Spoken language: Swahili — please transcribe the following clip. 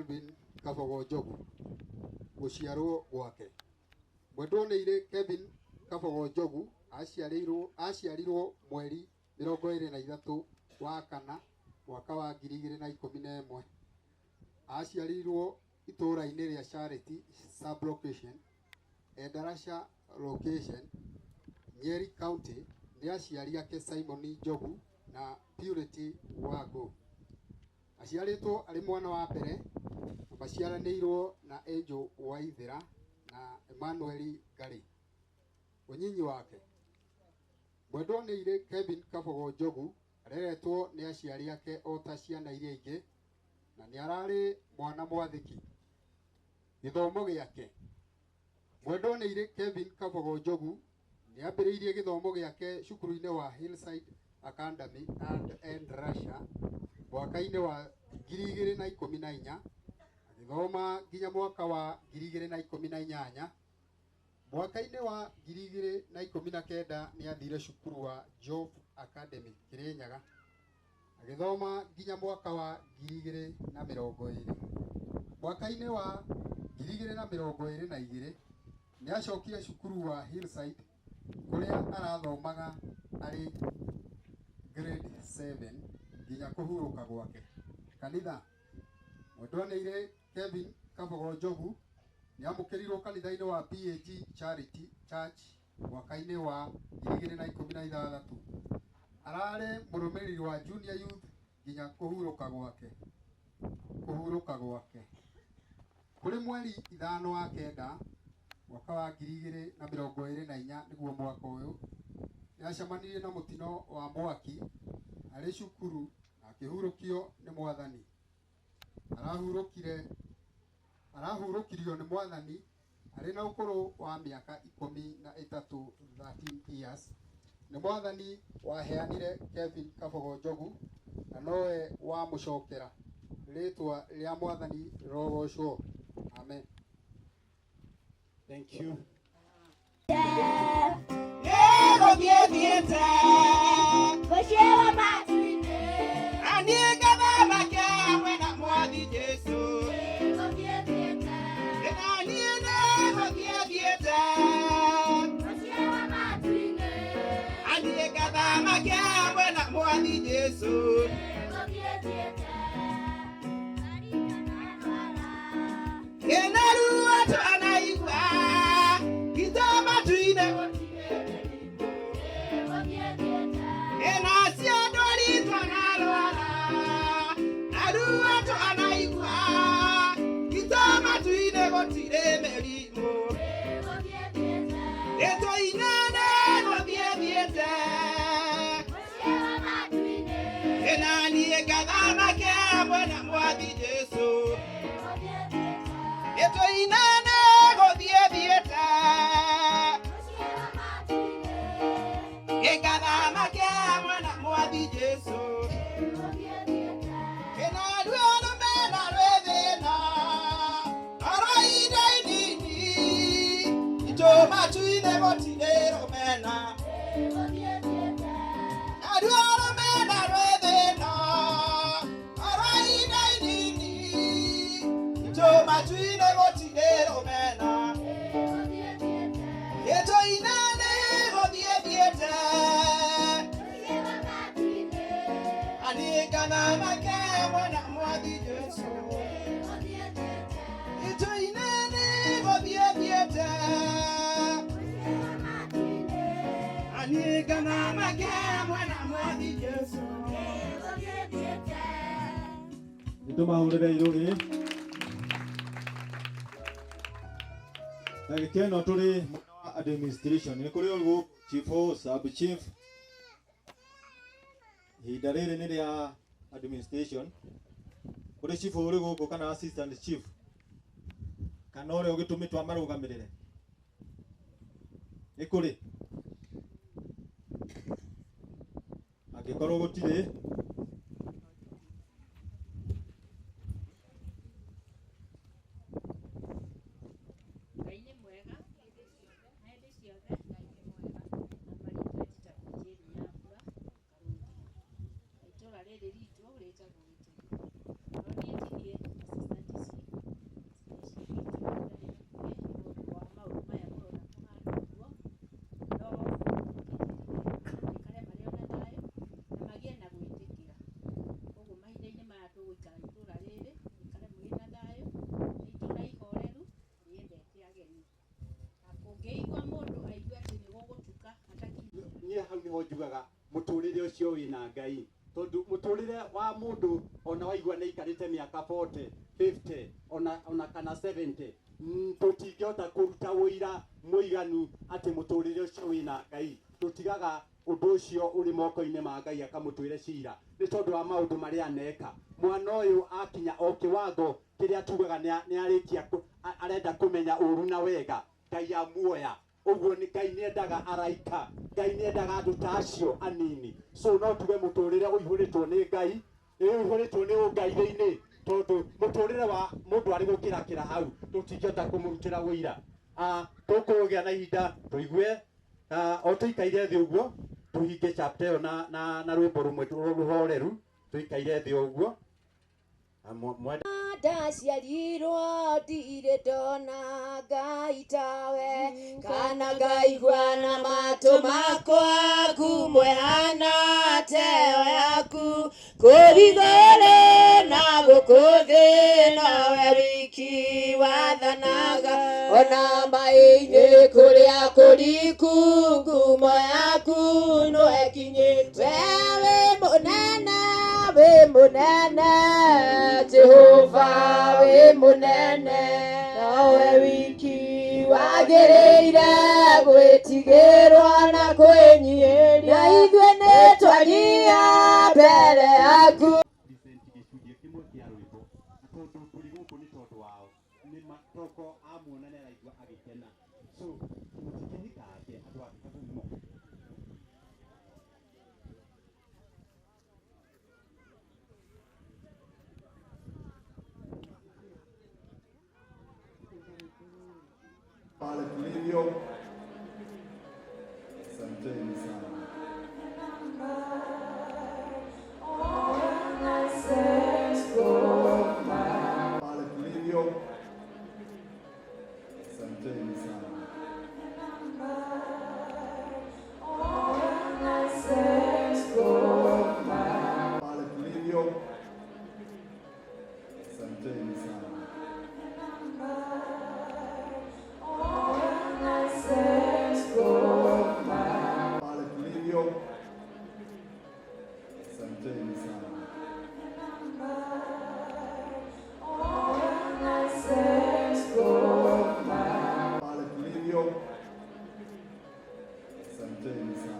Kelvin Kabogo Njogu guciarwo gwake. Mwendwa nĩ irĩ Kelvin Kabogo Njogu aciarirwo mweri 23 wa kana mwaka wa 2011. Aciarirwo itũũra-inĩ rĩa Charity sub-location Endarasha location Nyeri County nĩ aciari ake Simon Njogu na Purity Wangũ. Aciarĩtwo arĩ mwana wa mbere na maciaranĩirwo na Angel Waithera na Emmanuel Ngari. Ũnyinyi wake. Mwendwa nĩ irĩ Kelvin Kabogo Njogu areretwo nĩ aciari ake o ta ciana iria ingĩ na nĩ ararĩ mwana mwathĩki. Gĩthomo gĩake. Mwendwa nĩ irĩ Kelvin Kabogo Njogu nĩ ambĩrĩirie gĩthomo gĩake cukuru-inĩ wa Hillside Academy and Endarasha mwaka-inĩ wa 2014 agĩthoma nginya mwaka wa 2018. Mwaka-inĩ wa 2019 nĩ athire cukuru wa Job Academy Kĩrĩnyaga agĩthoma nginya mwaka wa 2020. Mwaka-inĩ wa 2022 nĩ acokire cukuru wa Hillside kũrĩa arathomaga arĩ grade 7 nginya kũhurũka gwake. Kanitha. Mwendwa nĩ irĩ Kelvin Kabogo Njogu nĩ amũkĩrirwo kanitha-inĩ wa PAG Charity Church mwaka-inĩ wa 2016. Ararĩ mũrũmĩrĩri wa Junior Youth nginya kũhurũka gwake. Kũrĩ mweri 5 wa kenda mwaka wa 2024 nĩguo mwaka ũyũ nĩ acemanirie na mũtino wa mwaki arĩ cukuru na akĩhurũkio nĩ Mwathani. Arahurũkirio nĩ Mwathani arĩ na ũkũrũ wa mĩaka 13 years. Nĩ Mwathani waheanire Kelvin Kabogo Njogu na nowe wamũcokera. Rĩtwa rĩa Mwathani rĩrogocwo. Amen. Thank you. Keno tuli administration ni kuri ulgu chief sub chief hidarere ni ya administration kuri chief ulgu kana assistant chief kana ore ugitumitwa marugamirire ni kuri agikorwo gutire muturire ucio wina Ngai tondu muturire wa mundu ona waigua ni ikarite miaka 40 50 ona kana 70 tutingihota kuruta wira muiganu ati muturire ucio wina Ngai tutigaga undu ucio uri moko-ini ma Ngai akamutwire cira ni tondu wa maundu maria aneka mwana uyu akinya o kiwango kiria tugaga ni arikia arenda kumenya uru na wega Ngai amuoya uguo ni Ngai ni endaga araika Ngai ni endaga andu ta acio anini so no tuge muturire uihuritwo ni Ngai uihuritwo ni ungai-ini tondu muturire wa mundu ari gukirakira hau tutingihota kumurutira wira tukugia na ihinda tuigue o tuikaire thi uguo tuhinge chapter yo na rwimbo rumwe ruhoreru tuikaire thi uguo ndaciarirwo ndirĩ ndona Ngai tawe kana ngaigua na matũ makwa kumwehana teo yaku kũrigũrĩ na gũkũ thĩ nowe wiki wathanaga ona maĩ-inĩ kũrĩa kũriku ngumo yaku nĩwekinyĩte wĩ mũnene Jehova wĩ mũnene nowe wiki wagĩrĩire gwĩtigĩrwo na kwĩnyihĩria ithuĩ nĩ twagia mbere yaku gĩcunjĩ kĩmwe kĩa rwĩmbo tondu tũrĩ gũkũ nĩ tondu wao nĩ matoko amuona nĩ araigua agĩkena so mũtikĩhikage andũ akumo pale tulivyo. Asanteni sana. Pale tulivyo. Asanteni sana. Pale tulivyo. Asanteni sana. Pale tulivyo. Asanteni sana. Pale tulivyo. Asanteni sana.